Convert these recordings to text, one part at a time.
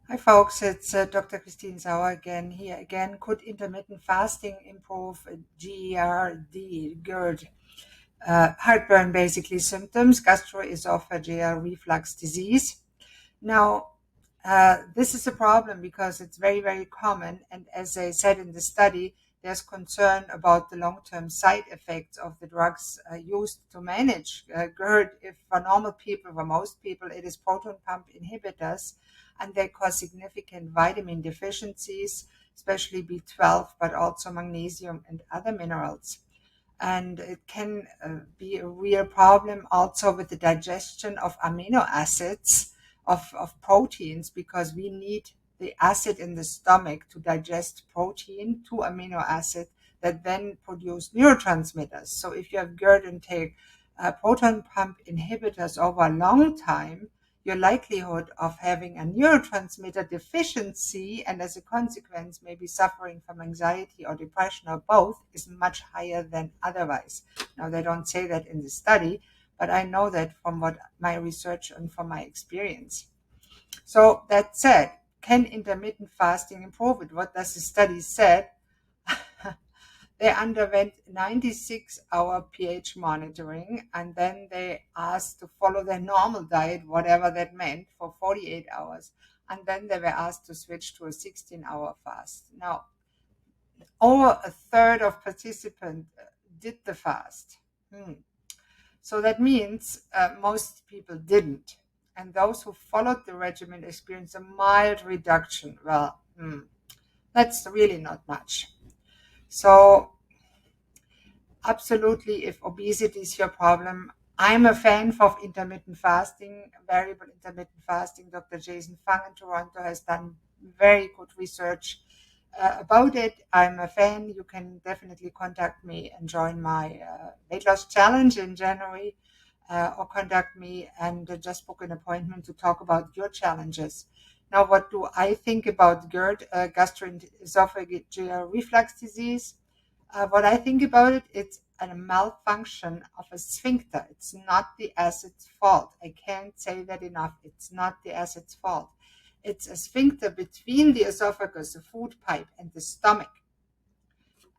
Hi folks, it's Dr. Christine Sauer again here again. Could intermittent fasting improve GERD, heartburn basically symptoms, gastroesophageal reflux disease? Now, this is a problem because it's very, very common. And as I said in the study, there's concern about the long-term side effects of the drugs used to manage GERD. If for normal people, for most people, it is proton pump inhibitors, and they cause significant vitamin deficiencies, especially B12, but also magnesium and other minerals. And it can be a real problem also with the digestion of amino acids of proteins, because we need the acid in the stomach to digest protein to amino acid that then produce neurotransmitters. So if you have GERD and take proton pump inhibitors over a long time, your likelihood of having a neurotransmitter deficiency and as a consequence maybe suffering from anxiety or depression or both is much higher than otherwise. Now, they don't say that in the study, but I know that from what my research and from my experience. So that said, can intermittent fasting improve it? What does the study said? They underwent 96-hour pH monitoring, and then they asked to follow their normal diet, whatever that meant, for 48 hours. And then they were asked to switch to a 16-hour fast. Now, over a third of participants did the fast. So that means most people didn't. And those who followed the regimen experienced a mild reduction. Well, that's really not much. So absolutely, if obesity is your problem, I'm a fan of intermittent fasting, variable intermittent fasting. Dr. Jason Fung in Toronto has done very good research about it. I'm a fan. You can definitely contact me and join my weight loss challenge in January, or contact me and just book an appointment to talk about your challenges. Now, what do I think about GERD, gastroesophageal reflux disease? What I think about it, it's a malfunction of a sphincter. It's not the acid's fault. I can't say that enough. It's not the acid's fault. It's a sphincter between the esophagus, the food pipe, and the stomach.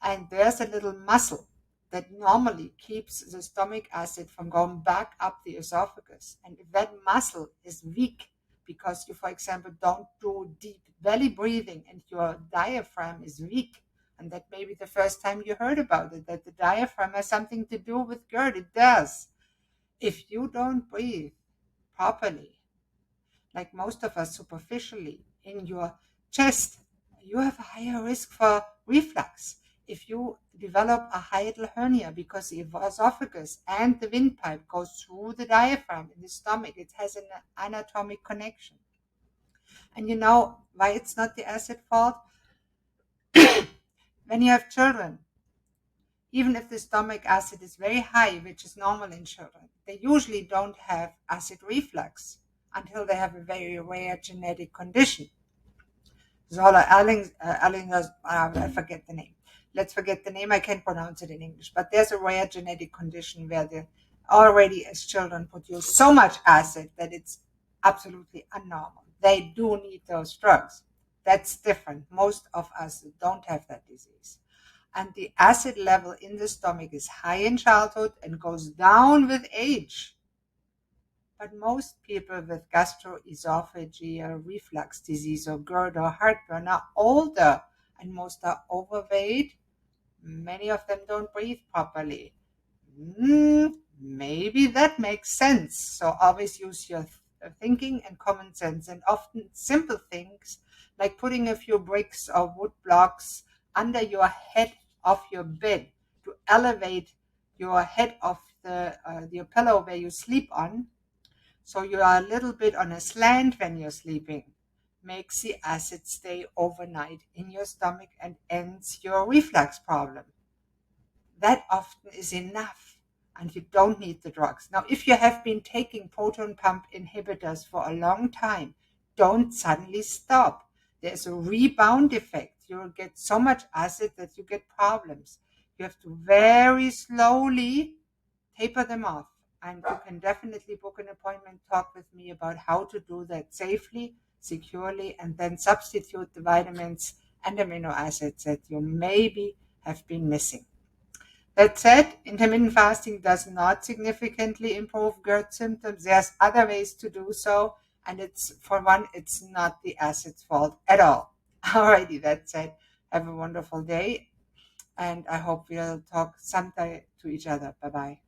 And there's a little muscle that normally keeps the stomach acid from going back up the esophagus. And if that muscle is weak because you, for example, don't do deep belly breathing and your diaphragm is weak, and that may be the first time you heard about it, that the diaphragm has something to do with GERD. It does. If you don't breathe properly, like most of us superficially, in your chest, you have a higher risk for reflux. If you develop a hiatal hernia because the esophagus and the windpipe goes through the diaphragm in the stomach, it has an anatomic connection. And you know why it's not the acid fault? When you have children, even if the stomach acid is very high, which is normal in children, they usually don't have acid reflux until they have a very rare genetic condition. Zola I forget the name. Let's forget the name. I can't pronounce it in English. But there's a rare genetic condition where they already as children produce so much acid that it's absolutely abnormal. They do need those drugs. That's different. Most of us don't have that disease. And the acid level in the stomach is high in childhood and goes down with age. But most people with gastroesophageal reflux disease or GERD or heartburn are older, and most are overweight. Many of them don't breathe properly. Maybe that makes sense. So always use your thinking and common sense, and often simple things like putting a few bricks or wood blocks under your head of your bed to elevate your head of your pillow where you sleep on, so you are a little bit on a slant when you're sleeping, makes the acid stay overnight in your stomach and ends your reflux problem. That often is enough, and you don't need the drugs. Now, if you have been taking proton pump inhibitors for a long time, don't suddenly stop. There's a rebound effect. You'll get so much acid that you get problems. You have to very slowly taper them off. And you can definitely book an appointment, talk with me about how to do that safely, securely, and then substitute the vitamins and amino acids that you maybe have been missing. That said, intermittent fasting does not significantly improve GERD symptoms. There's other ways to do so, and it's not the acid's fault at all. Alrighty, that said, have a wonderful day, and I hope we'll talk sometime to each other. Bye bye.